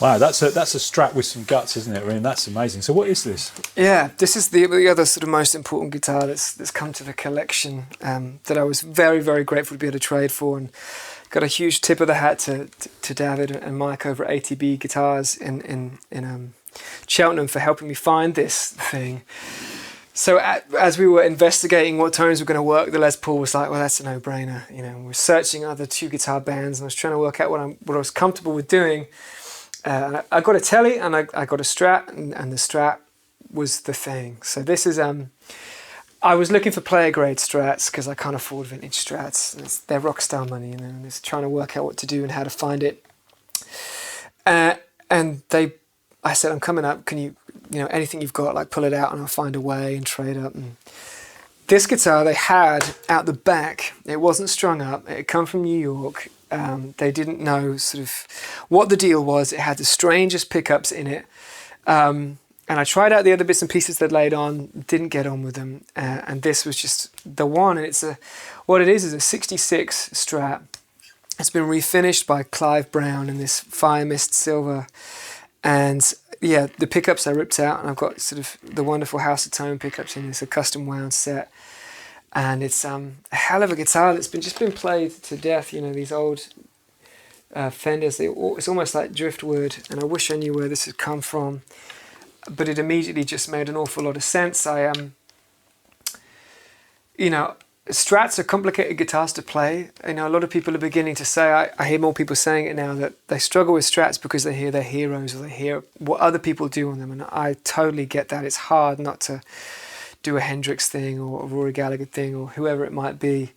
Wow, that's a Strat with some guts, isn't it? I mean, that's amazing. So what is this? Yeah, this is the other sort of most important guitar that's come to the collection, that I was very, very grateful to be able to trade for, and got a huge tip of the hat to David and Mike over at ATB Guitars in Cheltenham for helping me find this thing. So as we were investigating what tones were going to work, the Les Paul was like, well, that's a no-brainer. You know, we're searching other 2 guitar bands, and I was trying to work out what I was comfortable with doing. And I got a Telly, and I got a Strat, and the Strat was the thing. So this is I was looking for player grade Strats because I can't afford vintage Strats. They're rock star money, and it's trying to work out what to do and how to find it. And I said, I'm coming up. Can you anything you've got, like pull it out and I'll find a way and trade up. And this guitar they had out the back. It wasn't strung up. It had come from New York. They didn't know sort of what the deal was. It had the strangest pickups in it. And I tried out the other bits and pieces they'd laid on, didn't get on with them. And this was just the one. And what it is a 66 Strat. It's been refinished by Clive Brown in this Fire Mist Silver. And yeah, the pickups I ripped out, and I've got sort of the wonderful House of Tone pickups in this, a custom wound set. And it's a hell of a guitar that's just been played to death. You know, these old Fenders, it's almost like driftwood, and I wish I knew where this had come from. But it immediately just made an awful lot of sense. Strats are complicated guitars to play. You know, a lot of people are beginning to say, I hear more people saying it now, that they struggle with Strats because they hear their heroes or they hear what other people do on them. And I totally get that. It's hard not to do a Hendrix thing or a Rory Gallagher thing or whoever it might be.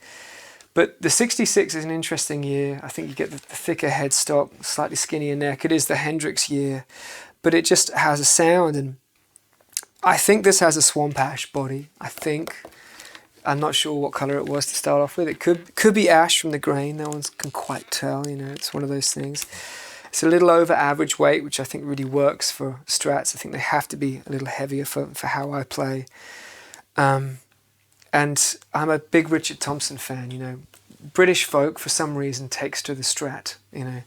But the 66 is an interesting year. I think you get the thicker headstock, slightly skinnier neck. It is the Hendrix year, but it just has a sound. And I think this has a Swamp Ash body. I'm not sure what colour it was to start off with. It could be ash from the grain. No one can quite tell. You know, it's one of those things. It's a little over average weight, which I think really works for Strats. I think they have to be a little heavier for how I play. And I'm a big Richard Thompson fan. You know, British folk for some reason takes to the Strat. You know,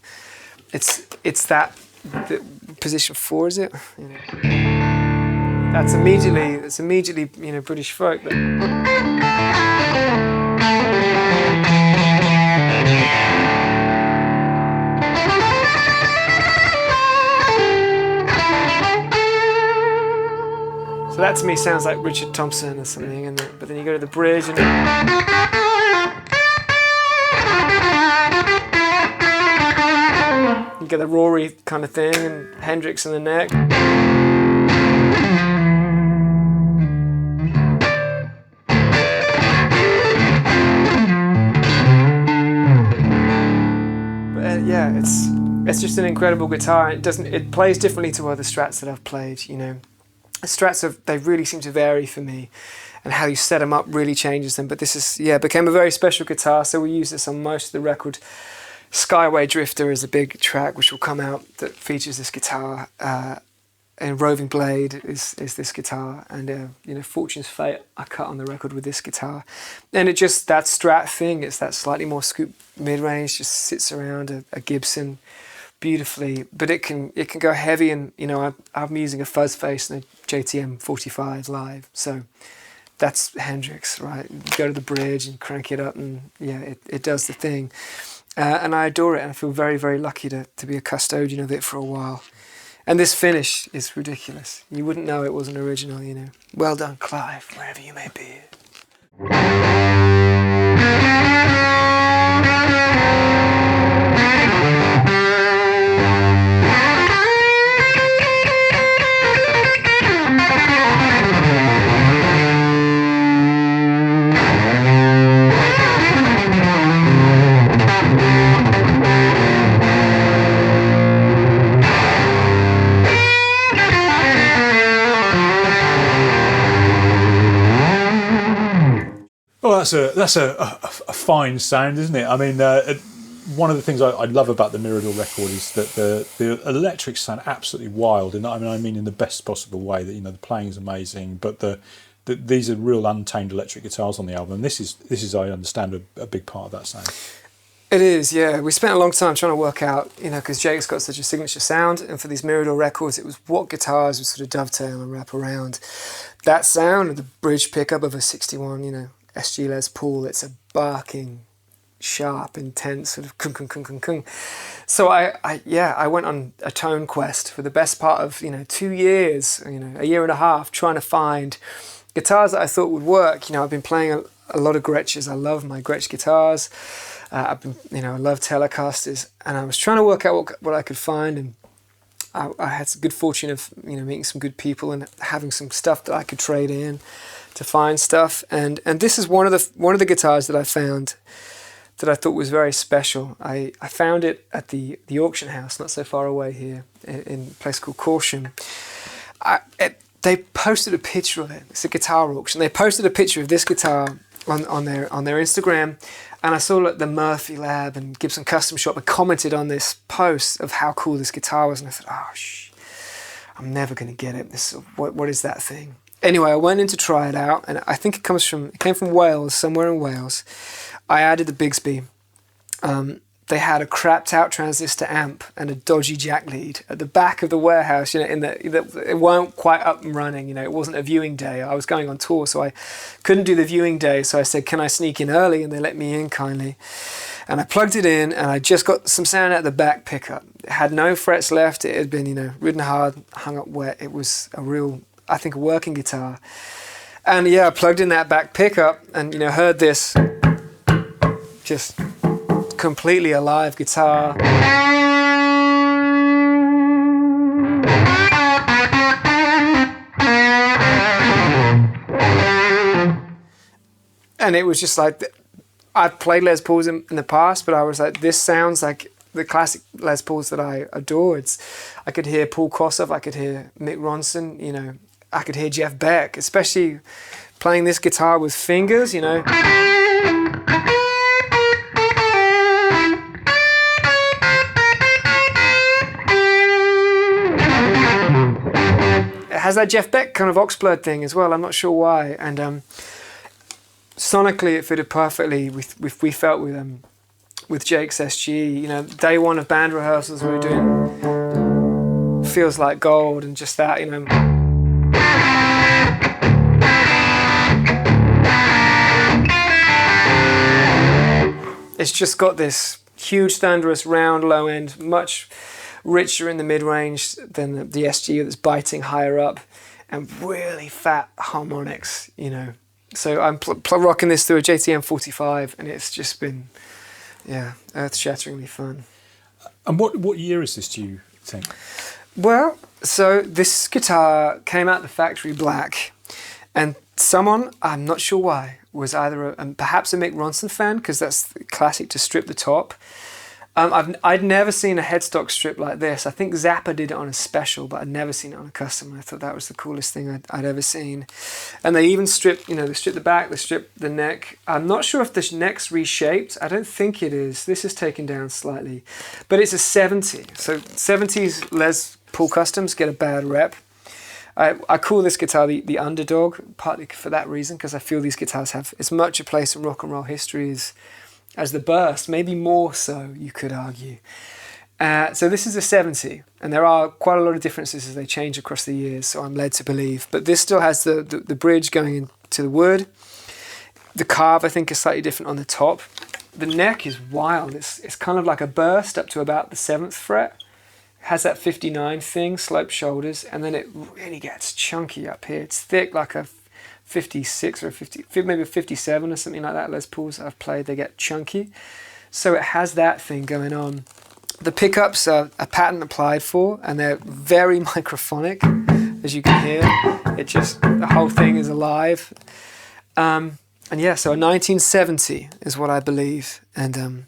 it's that the position 4, is it? You know. That's immediately, you know, British folk. But so that to me sounds like Richard Thompson or something, but then you go to the bridge and you get the Rory kind of thing and Hendrix in the neck. Yeah, it's just an incredible guitar. It plays differently to other Strats that I've played. You know, Strats they really seem to vary for me, and how you set them up really changes them. But this became a very special guitar. So we use this on most of the record. Skyway Drifter is a big track which will come out that features this guitar. And Roving Blade is this guitar, and Fortune's Fate I cut on the record with this guitar, and it just that Strat thing. It's that slightly more scoop mid range, just sits around a Gibson beautifully, but it can go heavy, and you know I'm using a fuzz face and a JTM 45 live, so that's Hendrix, right? You go to the bridge and crank it up, and yeah, it does the thing, and I adore it, and I feel very, very lucky to be a custodian of it for a while. And this finish is ridiculous. You wouldn't know it was an original, you know. Well done, Clive, wherever you may be. Well, that's a fine sound, isn't it? I mean, one of the things I love about the Mirador record is that the electrics sound absolutely wild, and I mean in the best possible way. That, you know, the playing is amazing, but these are real untamed electric guitars on the album. This is I understand a big part of that sound. It is, yeah. We spent a long time trying to work out, because Jake's got such a signature sound, and for these Mirador records, it was what guitars would sort of dovetail and wrap around that sound of the bridge pickup of a 61, SG Les Paul. It's a barking, sharp, intense sort of kung kung kung kung kung. So I went on a tone quest for the best part of 2 years, a year and a half, trying to find guitars that I thought would work. I've been playing a lot of Gretsch's. I love my Gretsch guitars. I love Telecasters, and I was trying to work out what I could find, and I had some good fortune of meeting some good people and having some stuff that I could trade in to find stuff. And this is one of the guitars that I found that I thought was very special. I found it at the auction house not so far away here in a place called Caution. They posted a picture of it. It's a guitar auction. They posted a picture of this guitar on their Instagram, and I saw the Murphy Lab and Gibson Custom Shop had commented on this post of how cool this guitar was, and I thought, I'm never going to get it. What is that thing? Anyway, I went in to try it out, and I think it came from Wales, somewhere in Wales. I added the Bigsby. They had a crapped out transistor amp and a dodgy jack lead at the back of the warehouse. It weren't quite up and running. It wasn't a viewing day. I was going on tour, so I couldn't do the viewing day. So I said, "Can I sneak in early?" And they let me in kindly. And I plugged it in, and I just got some sound out of the back pickup. It had no frets left. It had been, ridden hard, hung up wet. It was a working guitar. And yeah, I plugged in that back pickup, and heard this just completely alive guitar. And it was just like, I've played Les Pauls in the past, but I was like, this sounds like the classic Les Pauls that I adore. I could hear Paul Kossoff, I could hear Mick Ronson, I could hear Jeff Beck, especially playing this guitar with fingers, It has that Jeff Beck kind of oxblade thing as well. I'm not sure why. And sonically, it fitted perfectly. We felt with Jake's SG. Day one of band rehearsals, we were doing "Feels Like Gold" and just that. It's just got this huge, thunderous, round low end, much richer in the mid-range than the SG that's biting higher up, and really fat harmonics, So I'm rocking this through a JTM 45, and it's just been, earth-shatteringly fun. And what year is this, do you think? Well, so this guitar came out the factory black, and someone, I'm not sure why, was either perhaps a Mick Ronson fan, because that's classic to strip the top. I'd never seen a headstock strip like this. I think Zappa did it on a special, but I'd never seen it on a custom. I thought that was the coolest thing I'd ever seen. And they even stripped, they stripped the back, they stripped the neck. I'm not sure if the neck's reshaped. I don't think it is. This is taken down slightly. But it's a 70. So 70s Les Paul Customs get a bad rep. I call this guitar the underdog, partly for that reason, because I feel these guitars have as much a place in rock and roll history as the Burst, maybe more so, you could argue. So this is a 70, and there are quite a lot of differences as they change across the years, so I'm led to believe. But this still has the bridge going into the wood. The carve, I think, is slightly different on the top. The neck is wild. It's kind of like a Burst up to about the 7th fret. It has that 59 thing, sloped shoulders, and then it really gets chunky up here. It's thick like a 56 or maybe a 57 or something like that. Les Pauls I've played, they get chunky. So it has that thing going on. The pickups are a patent applied for, and they're very microphonic, as you can hear. The whole thing is alive. So a 1970 is what I believe. And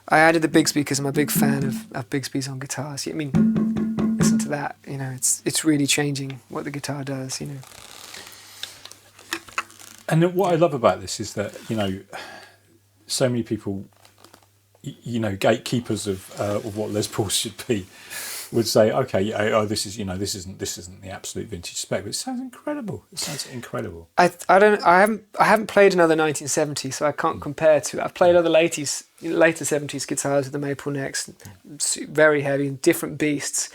I added the Bigsby because I'm a big fan of Bigsby's on guitars. I mean, listen to that. It's really changing what the guitar does. And what I love about this is that so many people, gatekeepers of what Les Pauls should be, would say, okay, yeah, oh, this isn't the absolute vintage spec, but it sounds incredible. It sounds incredible. I haven't played another 1970s, so I can't compare to it. I've played other later 70s guitars with the maple necks, very heavy and different beasts.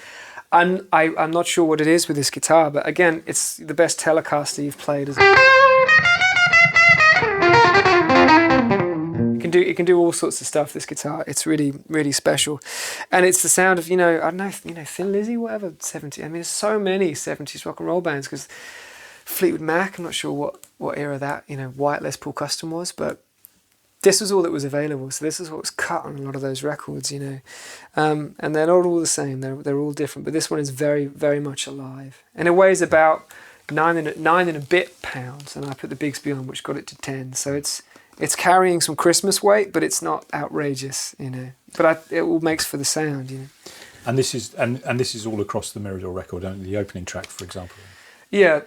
I'm not sure what it is with this guitar, but again, it's the best Telecaster you've played. It can do all sorts of stuff, this guitar. It's really, really special. And it's the sound of, I don't know, Thin Lizzy, whatever, 70s. I mean, there's so many 70s rock and roll bands, because Fleetwood Mac, I'm not sure what era that, White Les Paul Custom was, but this was all that was available. So this is what was cut on a lot of those records, and they're not all the same. They're all different, but this one is very, very much alive. And it weighs about 9 and a bit pounds, and I put the Bigsby on, which got it to 10. So it's carrying some Christmas weight, but it's not outrageous, But it all makes for the sound, And this is all across the Mirador record, the opening track, for example. Yeah,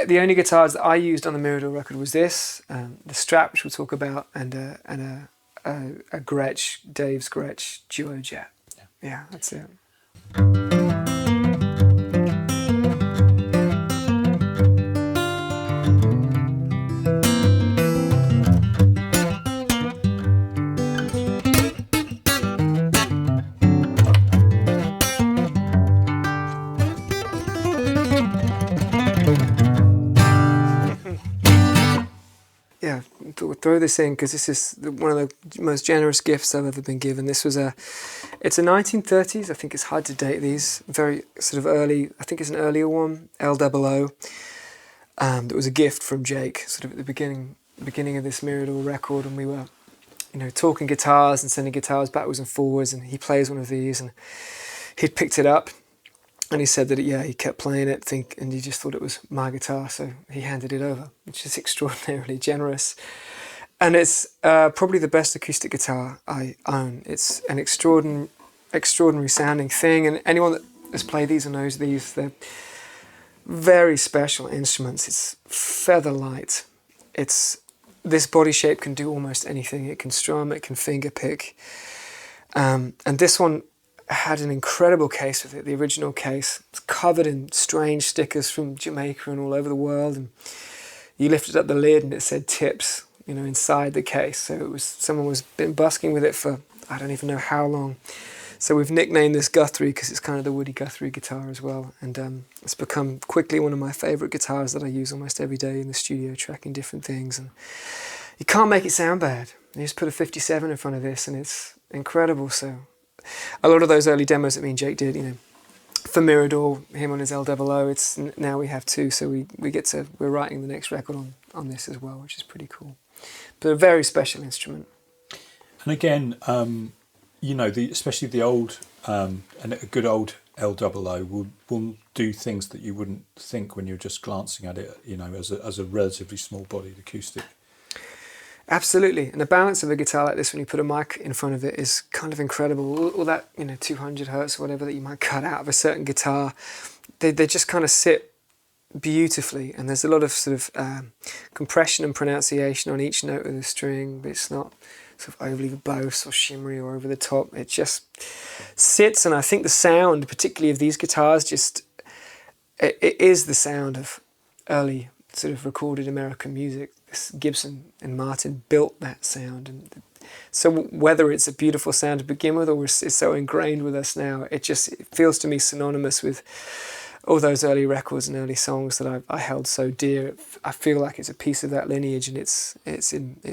the only guitars that I used on the Mirador record was this, the Strat, which we'll talk about, and a Gretsch, Dave's Gretsch Duo Jet. Yeah, that's it. Throw this in because this is one of the most generous gifts I've ever been given. It's a 1930s. I think it's hard to date these. Very sort of early. I think it's an earlier one. LOO. That was a gift from Jake, sort of at the beginning of this Mirador record, and we were, talking guitars and sending guitars backwards and forwards, and he plays one of these, and he'd picked it up. And he said that, he kept playing it, and he just thought it was my guitar, so he handed it over, which is extraordinarily generous. And it's probably the best acoustic guitar I own. It's an extraordinary sounding thing, and anyone that has played these and knows these, they're very special instruments. It's feather light. This body shape can do almost anything. It can strum, it can finger pick. And this one had an incredible case with it, the original case. It's covered in strange stickers from Jamaica and all over the world, and you lifted up the lid and it said tips, inside the case. So someone was been busking with it for I don't even know how long. So we've nicknamed this Guthrie because it's kind of the Woody Guthrie guitar as well, and it's become quickly one of my favourite guitars that I use almost every day in the studio, tracking different things. And you can't make it sound bad. You just put a 57 in front of this and it's incredible. So a lot of those early demos that me and Jake did, for Mirador, him on his LOO, now we have two, so we're writing the next record on this as well, which is pretty cool. But a very special instrument. And again, especially the old, and a good old LOO will do things that you wouldn't think when you're just glancing at it, as a relatively small-bodied acoustic. Absolutely, and the balance of a guitar like this when you put a mic in front of it is kind of incredible. All that 200 hertz or whatever that you might cut out of a certain guitar, they just kind of sit beautifully, and there's a lot of sort of compression and pronunciation on each note of the string, but it's not sort of overly verbose or shimmery or over the top. It just sits, and I think the sound, particularly of these guitars, it is the sound of early sort of recorded American music. Gibson and Martin built that sound, and so whether it's a beautiful sound to begin with or it's so ingrained with us now, it feels to me synonymous with all those early records and early songs that I held so dear. I feel like it's a piece of that lineage, and it's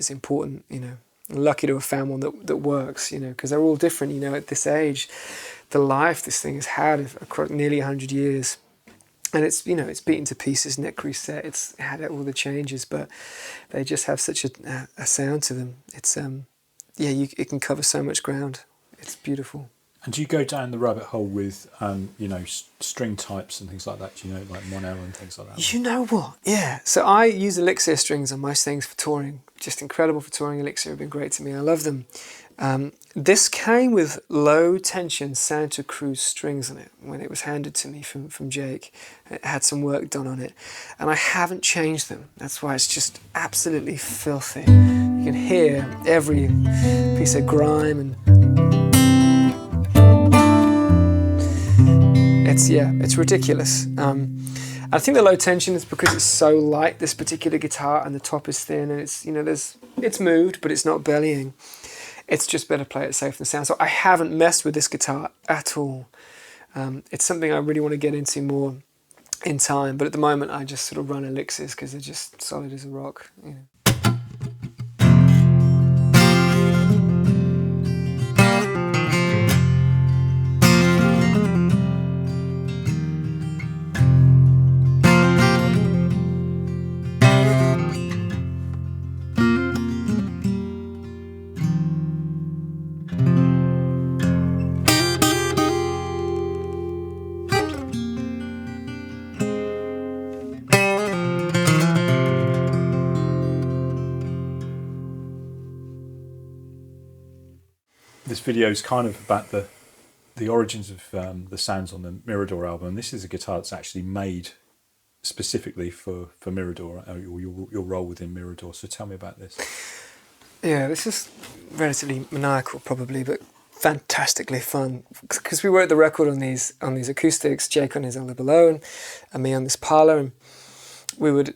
important. I'm lucky to have found one that works. Because they're all different. At this age, the life this thing has had across nearly 100 years. And it's beaten to pieces, neck reset. It's had all the changes, but they just have such a sound to them. It's it can cover so much ground. It's beautiful. And do you go down the rabbit hole with string types and things like that? Like mono and things like that? You know what? Yeah. So I use Elixir strings on most things for touring. Just incredible for touring. Elixir have been great to me. I love them. This came with low tension Santa Cruz strings on it when it was handed to me from Jake. It had some work done on it, and I haven't changed them. That's why it's just absolutely filthy. You can hear every piece of grime, and it's ridiculous. I think the low tension is because it's so light, this particular guitar, and the top is thin, and it's, you know, it's moved, but it's not bellying. It's just better play it safe than sound. So I haven't messed with this guitar at all. It's something I really want to get into more in time, but at the moment I just sort of run elixirs because they're just solid as a rock. You know. This video is kind of about the origins of the sounds on the Mirador album. This is a guitar that's actually made specifically for Mirador, or your role within Mirador. So tell me about this. Yeah, this is relatively maniacal probably, but fantastically fun. Because we wrote the record on these acoustics, Jake on his Elder Below and me on this parlor, and we would,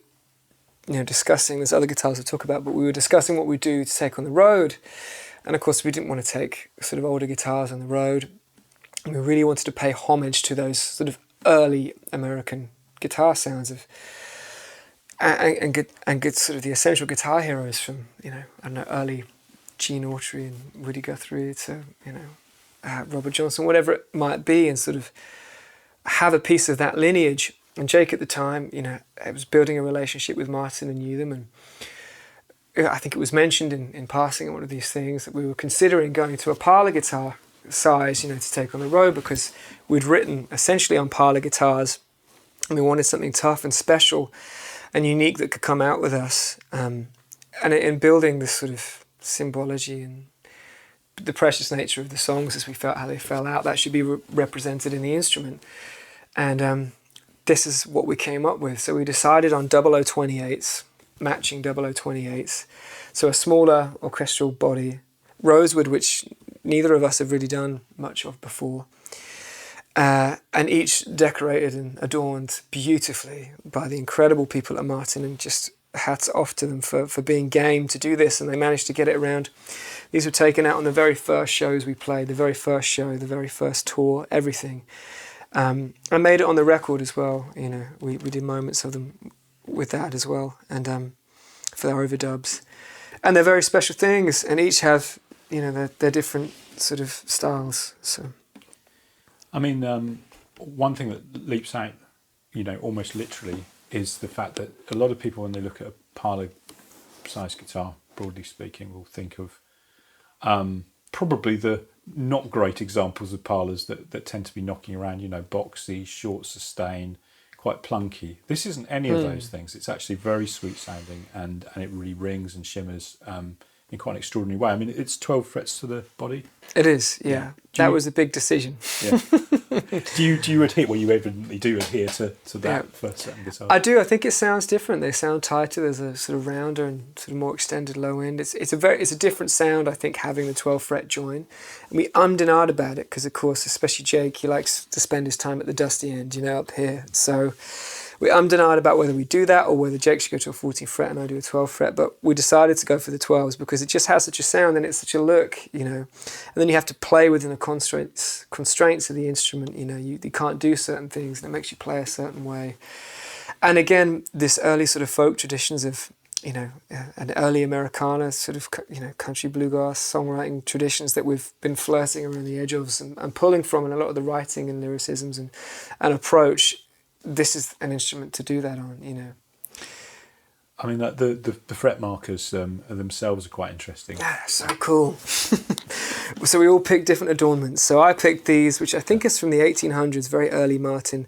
you know, discussing, there's other guitars we'll talk about, but we were discussing what we do to take on the road. And of course we didn't want to take sort of older guitars on the road. We really wanted to pay homage to those sort of early American guitar sounds of and get sort of the essential guitar heroes from, you know, I don't know, early Gene Autry and Woody Guthrie to, you know, Robert Johnson, whatever it might be, and sort of have a piece of that lineage. And Jake at the time, you know, was building a relationship with Martin and knew them, and I think it was mentioned in passing at one of these things that we were considering going to a parlor guitar size, you know, to take on the road, because we'd written essentially on parlor guitars and we wanted something tough and special and unique that could come out with us. And in building this sort of symbology and the precious nature of the songs as we felt how they fell out, that should be represented in the instrument. And this is what we came up with. So we decided on 0028s, matching 0028s, so a smaller orchestral body, rosewood, which neither of us have really done much of before, and each decorated and adorned beautifully by the incredible people at Martin, and just hats off to them for being game to do this, and they managed to get it around. These were taken out on the very first shows we played, the very first show, the very first tour, everything. I made it on the record as well, you know, we did moments of them with that as well, and for our overdubs, and they're very special things, and each have, you know, their different sort of styles. So, I mean, one thing that leaps out, you know, almost literally, is the fact that a lot of people, when they look at a parlor-sized guitar, broadly speaking, will think of probably the not great examples of parlors that tend to be knocking around, you know, boxy, short sustain, quite plunky. This isn't any of those things. It's actually very sweet sounding, and it really rings and shimmers in quite an extraordinary way. I mean, it's 12 frets to the body. It is, yeah. That was a big decision. Yeah. do you adhere? Well, you evidently do adhere to that for certain guitars. I do. I think it sounds different. They sound tighter. There's a sort of rounder and sort of more extended low end. It's a different sound, I think, having the 12 fret join. And we ummed and ahed about it because, of course, especially Jake, he likes to spend his time at the dusty end, you know, up here. So we ummed and ahed about whether we do that or whether Jake should go to a 14 fret and I do a 12 fret. But we decided to go for the 12s because it just has such a sound and it's such a look, you know. And then you have to play within the constraints of the instrument, you know. You can't do certain things and it makes you play a certain way. And again, this early sort of folk traditions of, you know, an early Americana sort of, you know, country bluegrass songwriting traditions that we've been flirting around the edge of and pulling from, and a lot of the writing and lyricisms and approach. This is an instrument to do that on, you know. I mean, the fret markers themselves are quite interesting. Yeah, so cool. So we all picked different adornments. So I picked these, which I think is from the 1800s, very early Martin.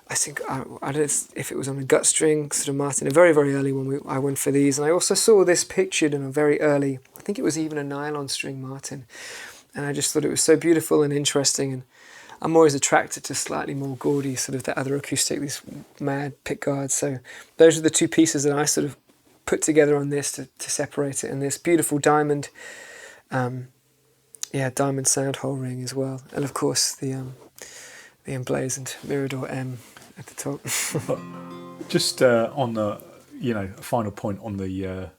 I think, I don't know if it was on a gut string, sort of Martin, a very, very early one. I went for these. And I also saw this pictured in a very early, I think it was even a nylon string Martin. And I just thought it was so beautiful and interesting. And I'm always attracted to slightly more gaudy, sort of the other acoustic, these mad pick guards. So those are the two pieces that I sort of put together on this to separate it. And this beautiful diamond, diamond sound hole ring as well. And of course the the emblazoned Mirador M at the top. But just on the, a final point on the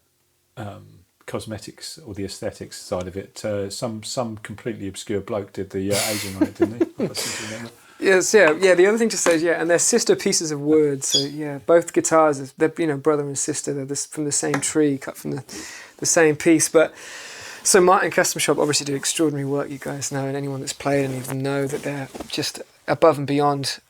cosmetics or the aesthetics side of it, some completely obscure bloke did the aging on it, didn't he? I seem to remember. Yes, yeah. The other thing to say is, and they're sister pieces of wood. So both guitars, they're brother and sister. They're from the same tree, cut from the same piece. But so Martin Custom Shop obviously do extraordinary work. You guys know, and anyone that's played any of them know that they're just above and beyond.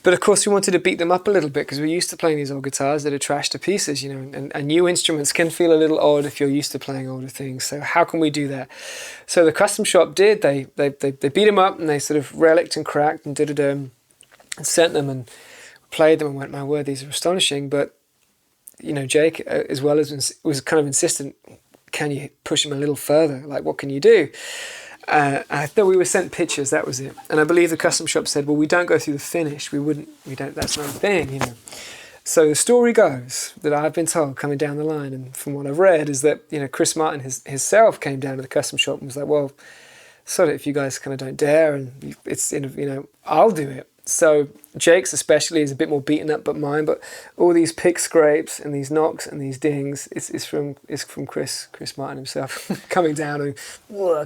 But of course, we wanted to beat them up a little bit because we're used to playing these old guitars that are trashed to pieces, and new instruments can feel a little odd if you're used to playing older things. So how can we do that? So the Custom Shop did. They beat them up and they sort of relicked and cracked and and sent them and played them and went, my word, these are astonishing. But Jake, as well as was kind of insistent, can you push them a little further? Like, what can you do? I thought we were sent pictures, that was it. And I believe the Custom Shop said, well, we don't go through the finish. That's not a thing, So the story goes that I've been told coming down the line, and from what I've read, is that, Chris Martin himself came down to the Custom Shop and was like, well, sorry if you guys kind of don't dare, and it's, I'll do it. So Jake's especially is a bit more beaten up but mine, but all these pick scrapes and these knocks and these dings, it's from Chris Martin himself coming down and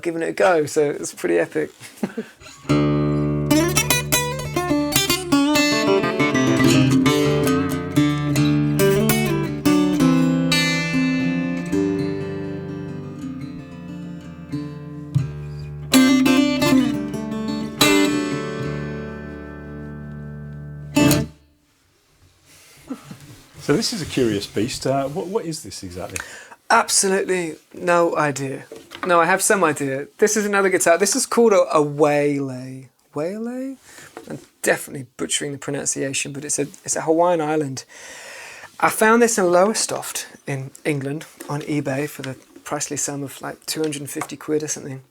giving it a go. So it's pretty epic. So this is a curious beast. What is this exactly? Absolutely no idea. No, I have some idea. This is another guitar. This is called a waylay. Waylay? I'm definitely butchering the pronunciation, but it's a Hawaiian island. I found this in Lowestoft in England on eBay for the pricely sum of like 250 quid or something.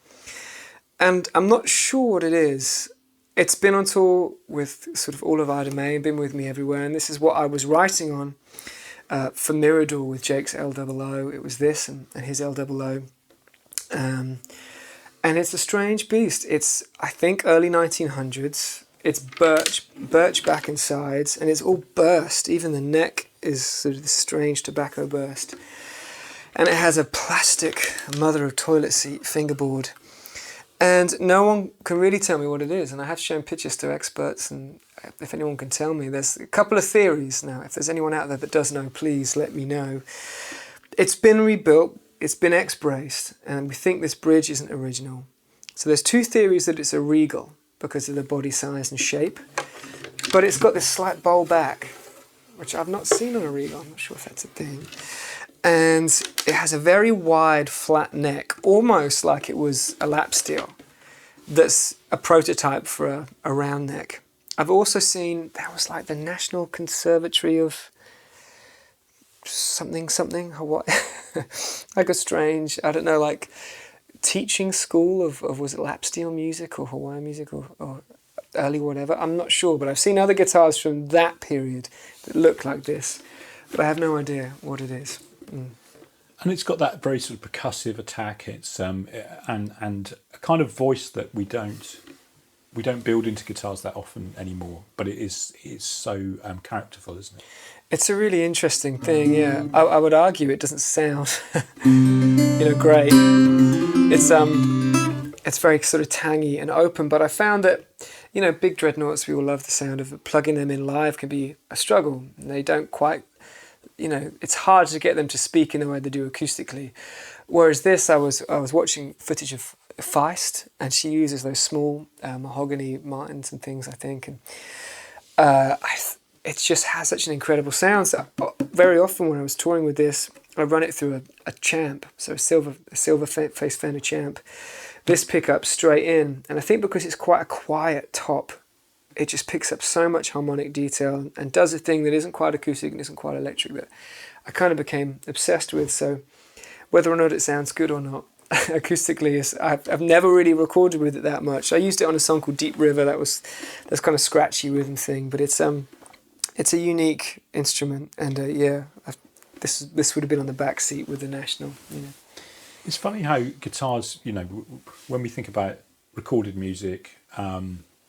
And I'm not sure what it is. It's been on tour with sort of all of Ida Mae and been with me everywhere. And this is what I was writing on for Mirador with Jake's LOO. It was this and his LOO. And it's a strange beast. It's, I think, early 1900s. It's birch back and sides, and it's all burst. Even the neck is sort of this strange tobacco burst. And it has a plastic mother of toilet seat fingerboard. And no one can really tell me what it is. And I have shown pictures to experts, and if anyone can tell me, there's a couple of theories now. If there's anyone out there that does know, please let me know. It's been rebuilt, it's been X-braced, and we think this bridge isn't original. So there's two theories that it's a regal because of the body size and shape. But it's got this slight bowl back, which I've not seen on a regal. I'm not sure if that's a thing. And it has a very wide, flat neck, almost like it was a lap steel. That's a prototype for a round neck. I've also seen, that was like the National Conservatory of something, Hawaii. Like a strange, I don't know, like teaching school of was it lap steel music or Hawaiian music or early whatever. I'm not sure, but I've seen other guitars from that period that look like this. But I have no idea what it is. And it's got that very sort of percussive attack. It's and a kind of voice that we don't build into guitars that often anymore. But it's so characterful, isn't it? It's a really interesting thing. Yeah, I would argue it doesn't sound great. It's very sort of tangy and open. But I found that big dreadnoughts, we all love the sound of it. Plugging them in live can be a struggle. They don't quite. It's hard to get them to speak in the way they do acoustically. Whereas this, I was watching footage of Feist, and she uses those small mahogany Martins and things, I think, and it just has such an incredible sound. So very often when I was touring with this, I run it through a champ, so a silver face Fender champ. This pickup straight in, and I think because it's quite a quiet top, it just picks up so much harmonic detail and does a thing that isn't quite acoustic and isn't quite electric that I kind of became obsessed with. So whether or not it sounds good or not, acoustically, I've never really recorded with it that much. I used it on a song called Deep River. That's kind of scratchy rhythm thing, but it's a unique instrument, and this would have been on the back seat with the National. It's funny how guitars, when we think about recorded music.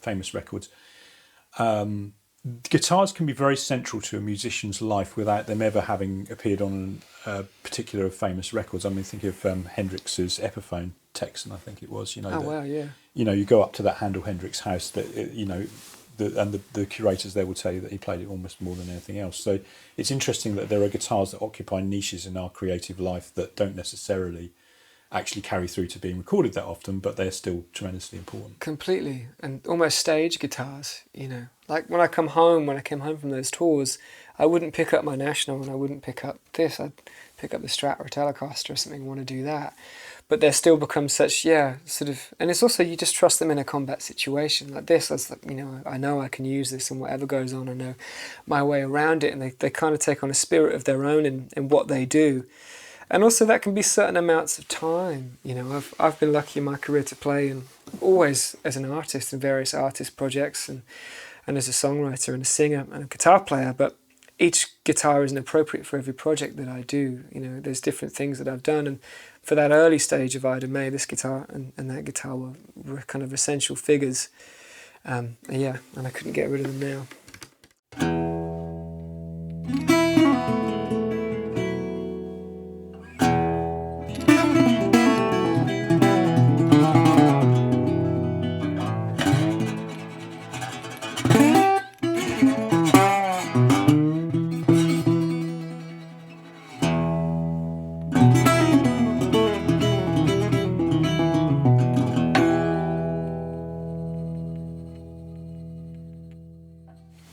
famous records. Guitars can be very central to a musician's life without them ever having appeared on a particular famous records. I mean, think of Hendrix's Epiphone Texan, I think it was. Wow, yeah. You go up to that Handel Hendrix house that the curators there will tell you that he played it almost more than anything else. So it's interesting that there are guitars that occupy niches in our creative life that don't necessarily actually carry through to being recorded that often, but they're still tremendously important. Completely, and almost stage guitars, Like when I came home from those tours, I wouldn't pick up my National and I wouldn't pick up this. I'd pick up the Strat or a Telecaster or something and want to do that. But they're still become such, sort of, and it's also, you just trust them in a combat situation like this. That's like, I know I can use this and whatever goes on, I know my way around it, and they kind of take on a spirit of their own in what they do. And also that can be certain amounts of time. I've been lucky in my career to play, and always as an artist in various artist projects, and as a songwriter and a singer and a guitar player, but each guitar isn't appropriate for every project that I do. There's different things that I've done, and for that early stage of Ida Mae, this guitar and that guitar were kind of essential figures. And I couldn't get rid of them now.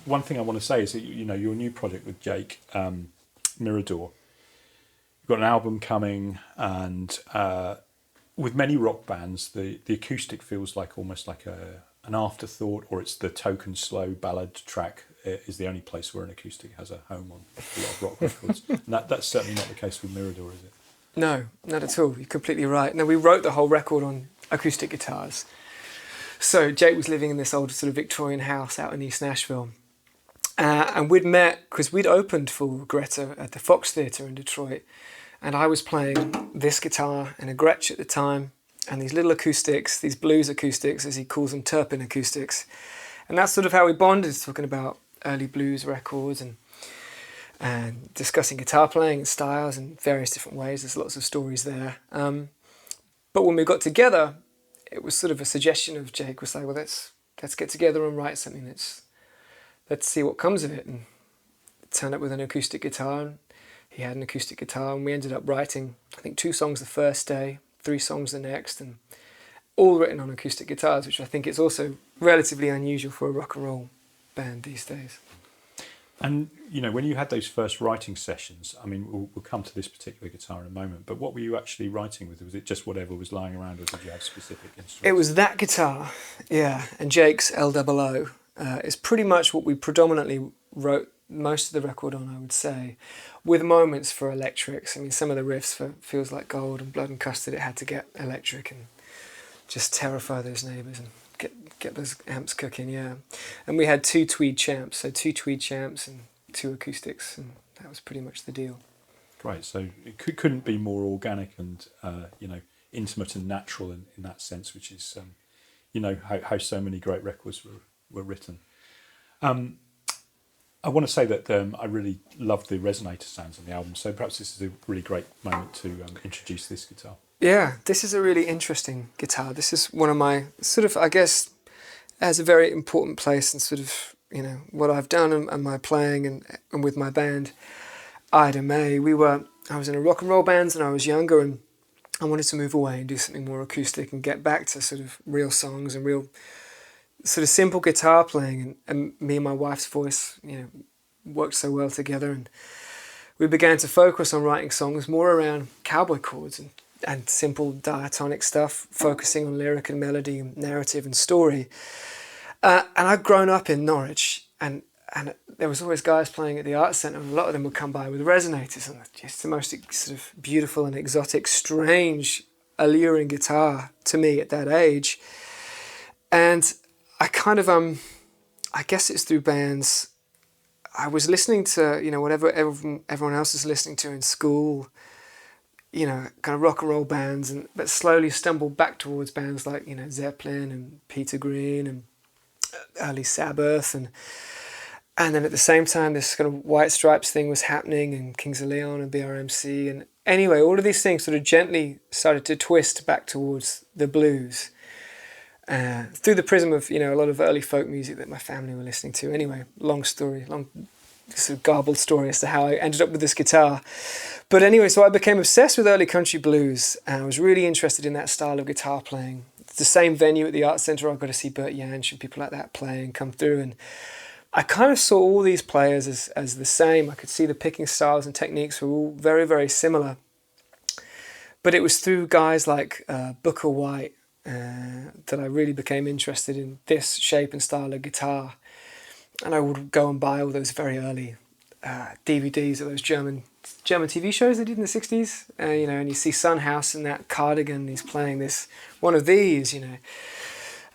One thing I want to say is that your new project with Jake, Mirador, you've got an album coming, and with many rock bands, the acoustic feels like almost like an afterthought, or it's the token slow ballad track is the only place where an acoustic has a home on a lot of rock records. And that's certainly not the case with Mirador, is it? No, not at all. You're completely right. No, we wrote the whole record on acoustic guitars. So Jake was living in this old sort of Victorian house out in East Nashville. And we'd met because we'd opened for Greta at the Fox Theatre in Detroit, and I was playing this guitar and a Gretsch at the time, and these little acoustics, these blues acoustics, as he calls them, Turpin acoustics. And that's sort of how we bonded, talking about early blues records and discussing guitar playing and styles in various different ways. There's lots of stories there. But when we got together, it was sort of a suggestion of Jake was like, well, let's get together and write something let's see what comes of it, and turn up with an acoustic guitar. And he had an acoustic guitar, and we ended up writing, I think, 2 songs the first day, 3 songs the next, and all written on acoustic guitars, which I think is also relatively unusual for a rock and roll band these days. And, when you had those first writing sessions, I mean, we'll come to this particular guitar in a moment, but what were you actually writing with? Was it just whatever was lying around, or did you have specific instruments? It was that guitar, and Jake's L00. It's pretty much what we predominantly wrote most of the record on, I would say, with moments for electrics. I mean, some of the riffs for Feels Like Gold and Blood and Custard, it had to get electric and just terrify those neighbours and get those amps cooking, And we had 2 tweed champs, so 2 tweed champs and 2 acoustics, and that was pretty much the deal. Great, so it couldn't be more organic and, intimate and natural in that sense, which is, how so many great records were written. I want to say that I really love the resonator sounds on the album, so perhaps this is a really great moment to introduce this guitar. Yeah, this is a really interesting guitar. This is one of my sort of, I guess, has a very important place in sort of, what I've done and my playing and with my band, Ida Mae. I was in a rock and roll band when I was younger, and I wanted to move away and do something more acoustic and get back to sort of real songs and real sort of simple guitar playing, and me and my wife's voice, worked so well together, and we began to focus on writing songs more around cowboy chords and simple diatonic stuff, focusing on lyric and melody, narrative and story. And I'd grown up in Norwich, and there was always guys playing at the art centre, and a lot of them would come by with resonators, and just the most sort of beautiful and exotic, strange, alluring guitar to me at that age. And I kind of, I guess it's through bands, I was listening to, whatever everyone else is listening to in school, kind of rock and roll bands, but slowly stumbled back towards bands like, Zeppelin and Peter Green and early Sabbath, and then at the same time this kind of White Stripes thing was happening, and Kings of Leon and BRMC, and anyway, all of these things sort of gently started to twist back towards the blues through the prism of, a lot of early folk music that my family were listening to. Anyway, long sort of garbled story as to how I ended up with this guitar. But anyway, so I became obsessed with early country blues, and I was really interested in that style of guitar playing. It's the same venue at the Art Centre. I got to see Bert Jansch and people like that play and come through, and I kind of saw all these players as the same. I could see the picking styles and techniques were all very, very similar. But it was through guys like Booker White that I really became interested in this shape and style of guitar. And I would go and buy all those very early DVDs of those German TV shows they did in the 60s. And you see Son House in that cardigan, he's playing this, one of these,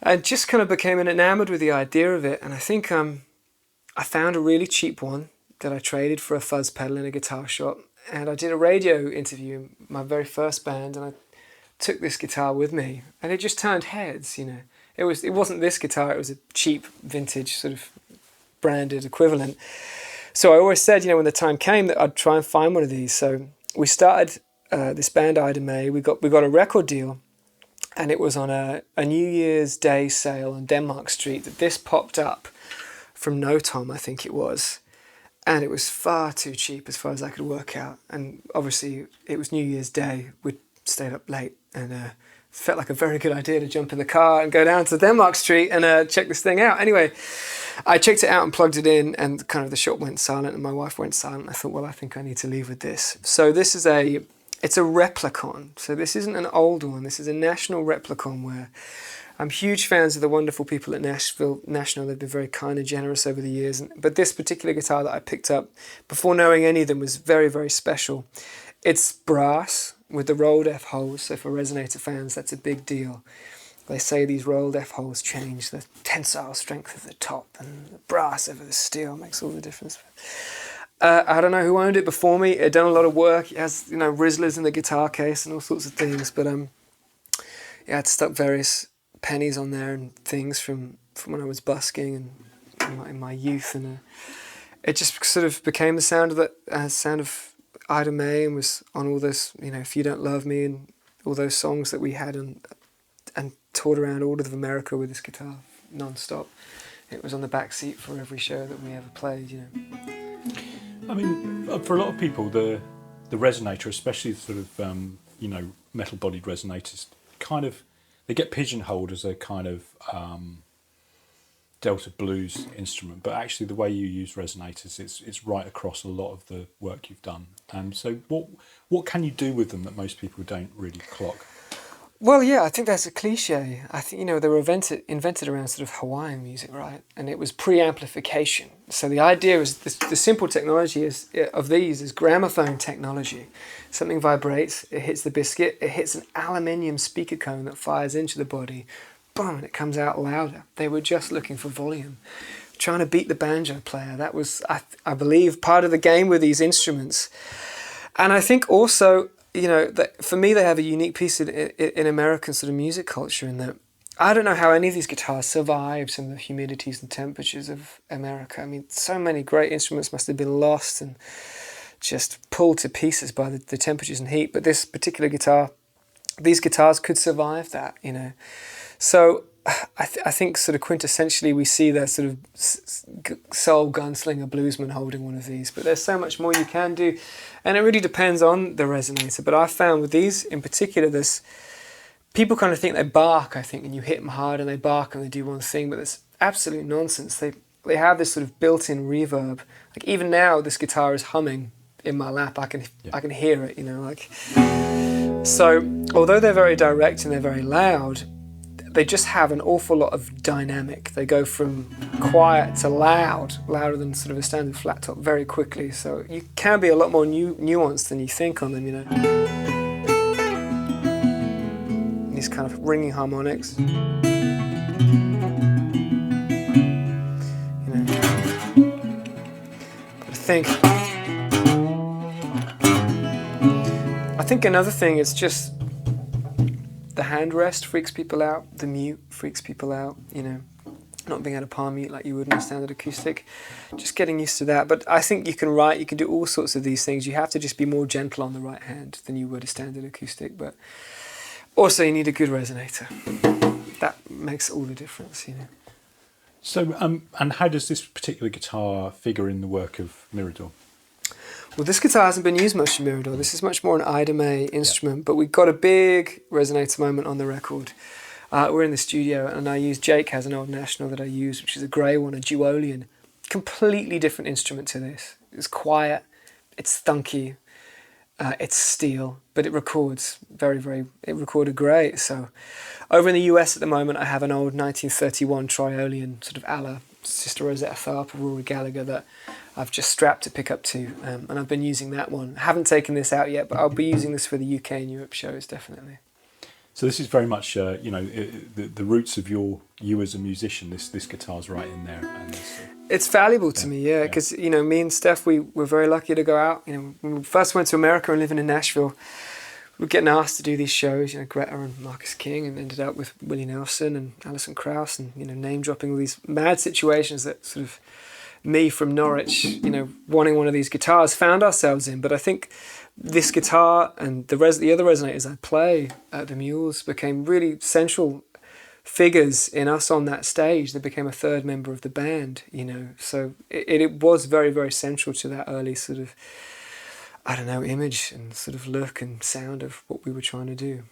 I just kind of became enamored with the idea of it. And I think I found a really cheap one that I traded for a fuzz pedal in a guitar shop. And I did a radio interview in my very first band, and I took this guitar with me, and it just turned heads. It wasn't this guitar; it was a cheap vintage sort of branded equivalent. So I always said, when the time came, that I'd try and find one of these. So we started this band Ida Mae. We got a record deal, and it was on a New Year's Day sale on Denmark Street that this popped up from No Tom, I think it was. And it was far too cheap as far as I could work out. And obviously it was New Year's Day. We'd stayed up late, and felt like a very good idea to jump in the car and go down to Denmark Street and check this thing out. Anyway, I checked it out and plugged it in, and kind of the shop went silent and my wife went silent. I thought, well, I think I need to leave with this. So this is it's a replicon. So this isn't an old one. This is a national replicon where I'm huge fans of the wonderful people at National. They've been very kind and generous over the years. But this particular guitar that I picked up, before knowing any of them, was very, very special. It's brass with the rolled F holes. So for resonator fans, that's a big deal. They say these rolled F holes change the tensile strength of the top, and the brass over the steel makes all the difference. I don't know who owned it before me. It had done a lot of work. It has, Rizzlers in the guitar case and all sorts of things. But I'd stuck various pennies on there and things from when I was busking and in my youth, and it just sort of became the sound of Ida Mae, and was on all those, If You Don't Love Me, and all those songs that we had and toured around all of America with this guitar non-stop. It was on the back seat for every show that we ever played. I mean, for a lot of people, the resonator, especially sort of metal-bodied resonators, kind of, they get pigeonholed as a kind of Delta blues instrument, but actually the way you use resonators, it's right across a lot of the work you've done. So what can you do with them that most people don't really clock? Well, yeah, I think that's a cliche. I think, they were invented around sort of Hawaiian music, right? And it was pre-amplification. So the idea is the simple technology of these is gramophone technology. Something vibrates, it hits the biscuit, it hits an aluminium speaker cone that fires into the body, boom, and it comes out louder. They were just looking for volume, trying to beat the banjo player. That was, I believe, part of the game with these instruments. And I think also, that for me, they have a unique piece in American sort of music culture, in that I don't know how any of these guitars survived some of the humidities and temperatures of America. I mean, so many great instruments must have been lost and just pulled to pieces by the temperatures and heat. But this particular guitar, these guitars could survive that, So I think sort of quintessentially we see that sort of soul gunslinger bluesman holding one of these, but there's so much more you can do, and it really depends on the resonator. But I found with these in particular, people kind of think they bark, I think, and you hit them hard and they bark and they do one thing, but that's absolute nonsense. They have this sort of built-in reverb. Like even now, this guitar is humming in my lap. I can hear it, So although they're very direct and they're very loud, they just have an awful lot of dynamic. They go from quiet to louder than sort of a standard flat top very quickly. So you can be a lot more nuanced than you think on them, These kind of ringing harmonics. But I think another thing is just the hand rest freaks people out, the mute freaks people out, not being able to palm mute like you would in a standard acoustic. Just getting used to that. But I think you can write, you can do all sorts of these things. You have to just be more gentle on the right hand than you would a standard acoustic. But also you need a good resonator. That makes all the difference, you know. So, and how does this particular guitar figure in the work of Mirador? Well, this guitar hasn't been used much in Mirador. This is much more an Ida Mae instrument, but we've got a big resonator moment on the record. We're in the studio, and Jake has an old National that I use, which is a grey one, a Duolian. Completely different instrument to this. It's quiet, it's thunky, it's steel, but it records it recorded great. So over in the US at the moment, I have an old 1931 Triolian, sort of ala Sister Rosetta Tharpe of Rory Gallagher that I've just strapped to pick up to, and I've been using that one. I haven't taken this out yet, but I'll be using this for the UK and Europe shows, definitely. So this is very much, you know, the roots of you as a musician. This guitar's right in there. And it's valuable to me, yeah, because you know, me and Steph, we were very lucky to go out. You know, when we first went to America and living in Nashville, we were getting asked to do these shows. You know, Greta and Marcus King, and ended up with Willie Nelson and Alison Krauss, and you know, name dropping all these mad situations that sort of me from Norwich, you know, wanting one of these guitars, found ourselves in. But I think this guitar and the other resonators I play at the Mules became really central figures in us on that stage. They became a third member of the band, you know. So it was very, very central to that early sort of, I don't know, image and sort of look and sound of what we were trying to do.